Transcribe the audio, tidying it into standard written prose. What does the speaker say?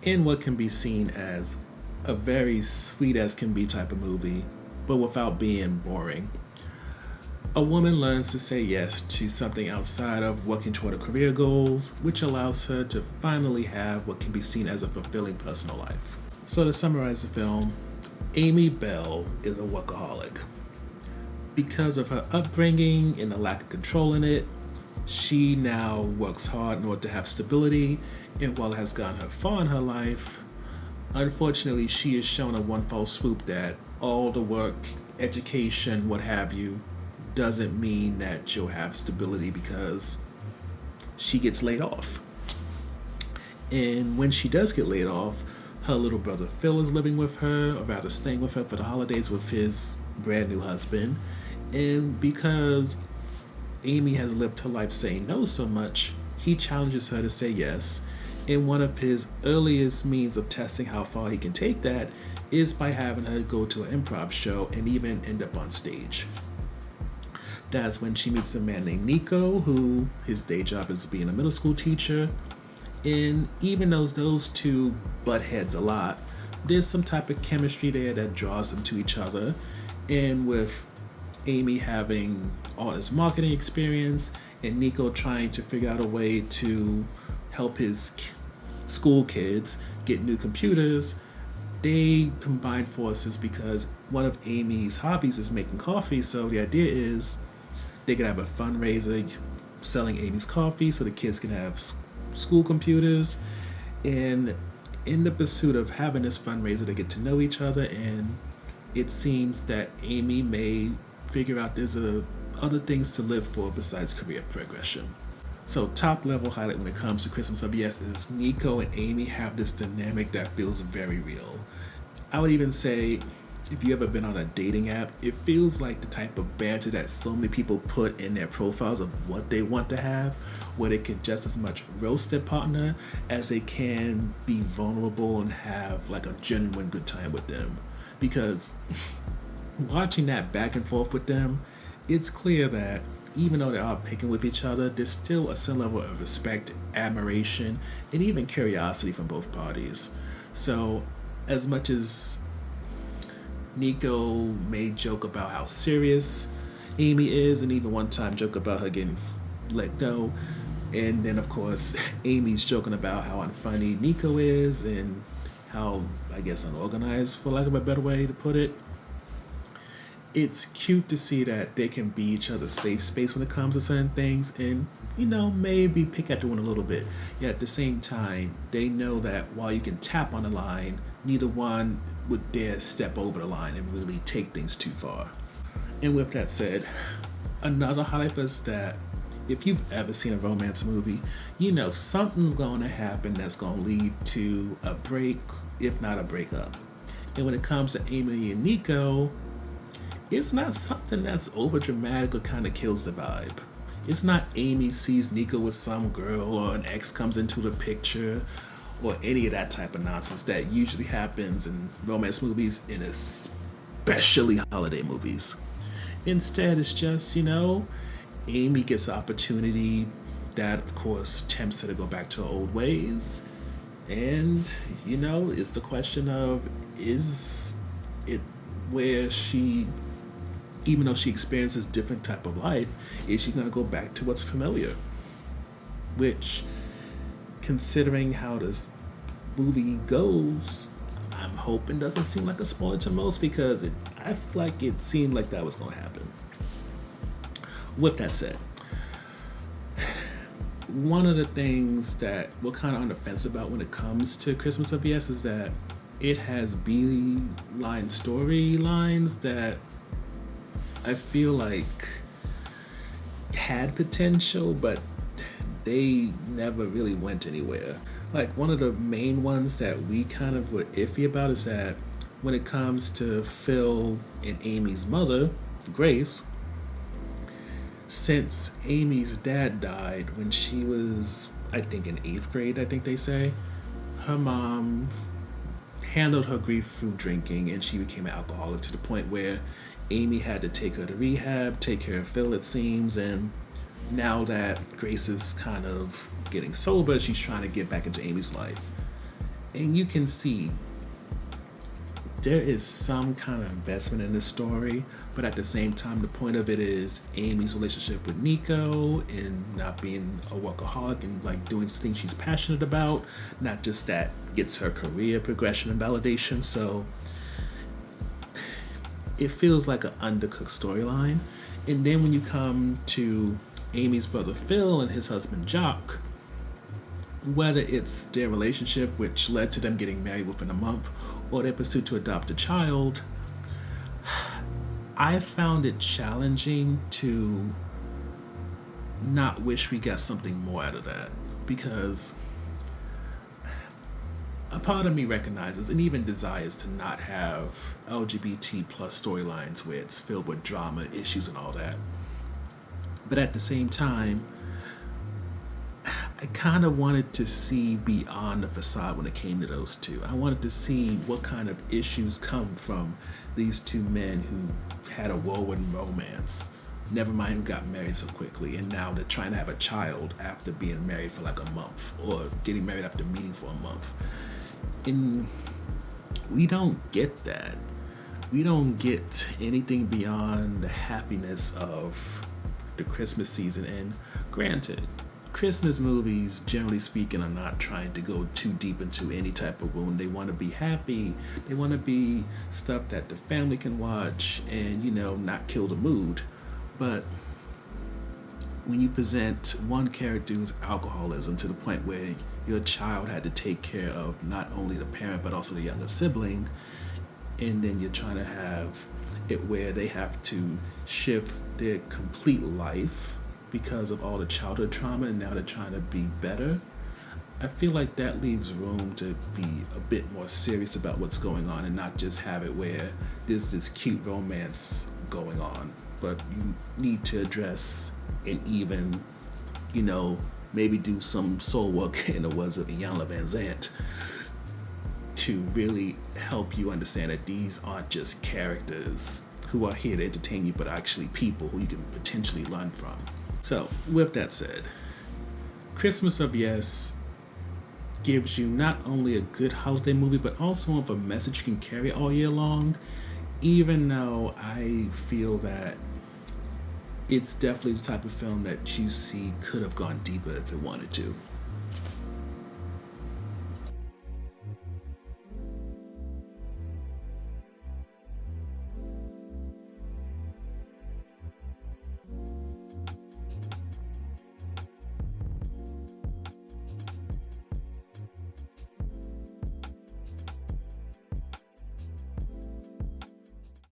in what can be seen as a very sweet as can be type of movie, but without being boring. A woman learns to say yes to something outside of working toward her career goals, which allows her to finally have what can be seen as a fulfilling personal life. So, to summarize the film, Amy Bell is a workaholic. Because of her upbringing and the lack of control in it, she now works hard in order to have stability, and while it has gotten her far in her life, unfortunately, she is shown in one fell swoop that all the work, education, what have you, doesn't mean that you'll have stability because she gets laid off. And when she does get laid off, her little brother Phil is living with her, or rather staying with her for the holidays with his brand new husband. And because Amy has lived her life saying no so much, he challenges her to say yes. And one of his earliest means of testing how far he can take that is by having her go to an improv show and even end up on stage. That's when she meets a man named Nico, who his day job is being a middle school teacher. And even though those two butt heads a lot, there's some type of chemistry there that draws them to each other. And with Amy having all this marketing experience and Nico trying to figure out a way to help his school kids get new computers, they combine forces because one of Amy's hobbies is making coffee. So the idea is they could have a fundraiser selling Amy's coffee so the kids can have school computers. And in the pursuit of having this fundraiser, they get to know each other, and it seems that Amy may figure out there's other things to live for besides career progression. So top level highlight when it comes to Christmas of Yes is Nico and Amy have this dynamic that feels very real. I would even say if you ever been on a dating app, it feels like the type of banter that so many people put in their profiles of what they want to have, where they can just as much roast their partner as they can be vulnerable and have like a genuine good time with them. Because watching that back and forth with them, it's clear that even though they are picking with each other, there's still a certain level of respect, admiration, and even curiosity from both parties. So as much as Nico may joke about how serious Amy is, and even one time joke about her getting let go, and then of course Amy's joking about how unfunny Nico is and how, I guess, unorganized, for lack of a better way to put it. It's cute to see that they can be each other's safe space when it comes to certain things and, maybe pick at the one a little bit. Yet at the same time, they know that while you can tap on the line, neither one would dare step over the line and really take things too far. And with that said, another highlight is that if you've ever seen a romance movie, something's going to happen that's going to lead to a break, if not a breakup. And when it comes to Amy and Nico, it's not something that's over dramatic or kind of kills the vibe. It's not Amy sees Nico with some girl or an ex comes into the picture or any of that type of nonsense that usually happens in romance movies and especially holiday movies. Instead, it's just, Amy gets an opportunity that, of course, tempts her to go back to her old ways. And, it's the question of, is it where she, even though she experiences different type of life, is she going to go back to what's familiar? Which, considering how this movie goes, I'm hoping doesn't seem like a spoiler to most, because I feel like it seemed like that was going to happen. With that said, one of the things that we're kind of on the fence about when it comes to Christmas of Yes is that it has B-line storylines that I feel like had potential, but they never really went anywhere. Like, one of the main ones that we kind of were iffy about is that when it comes to Phil and Amy's mother, Grace, since Amy's dad died when she was, I think, in 8th grade, I think they say, her mom handled her grief through drinking, and she became an alcoholic to the point where Amy had to take her to rehab, take care of Phil, it seems, and now that Grace is kind of getting sober, she's trying to get back into Amy's life. And you can see there is some kind of investment in the story, but at the same time, the point of it is Amy's relationship with Nico and not being a workaholic and like doing things she's passionate about, not just that gets her career progression and validation. So it feels like an undercooked storyline. And then when you come to Amy's brother Phil and his husband Jock, whether it's their relationship, which led to them getting married within a month, or their pursuit to adopt a child, I found it challenging to not wish we got something more out of that, because a part of me recognizes and even desires to not have LGBT plus storylines where it's filled with drama, issues, and all that. But at the same time, I kind of wanted to see beyond the facade when it came to those two. I wanted to see what kind of issues come from these two men who had a whirlwind romance, never mind who got married so quickly, and now they're trying to have a child after being married for like a month, or getting married after meeting for a month. And we don't get that. We don't get anything beyond the happiness of the Christmas season. And granted, Christmas movies, generally speaking, are not trying to go too deep into any type of wound. They want to be happy. They want to be stuff that the family can watch and, not kill the mood. But when you present one character's alcoholism to the point where your child had to take care of not only the parent but also the younger sibling, and then you're trying to have it where they have to shift their complete life because of all the childhood trauma, and now they're trying to be better, I feel like that leaves room to be a bit more serious about what's going on and not just have it where there's this cute romance going on. But you need to address and even, maybe do some soul work in the words of Iyanla Vanzant to really help you understand that these aren't just characters who are here to entertain you, but actually people who you can potentially learn from. So, with that said, Christmas of Yes gives you not only a good holiday movie, but also a message you can carry all year long, even though I feel that it's definitely the type of film that you see could have gone deeper if it wanted to.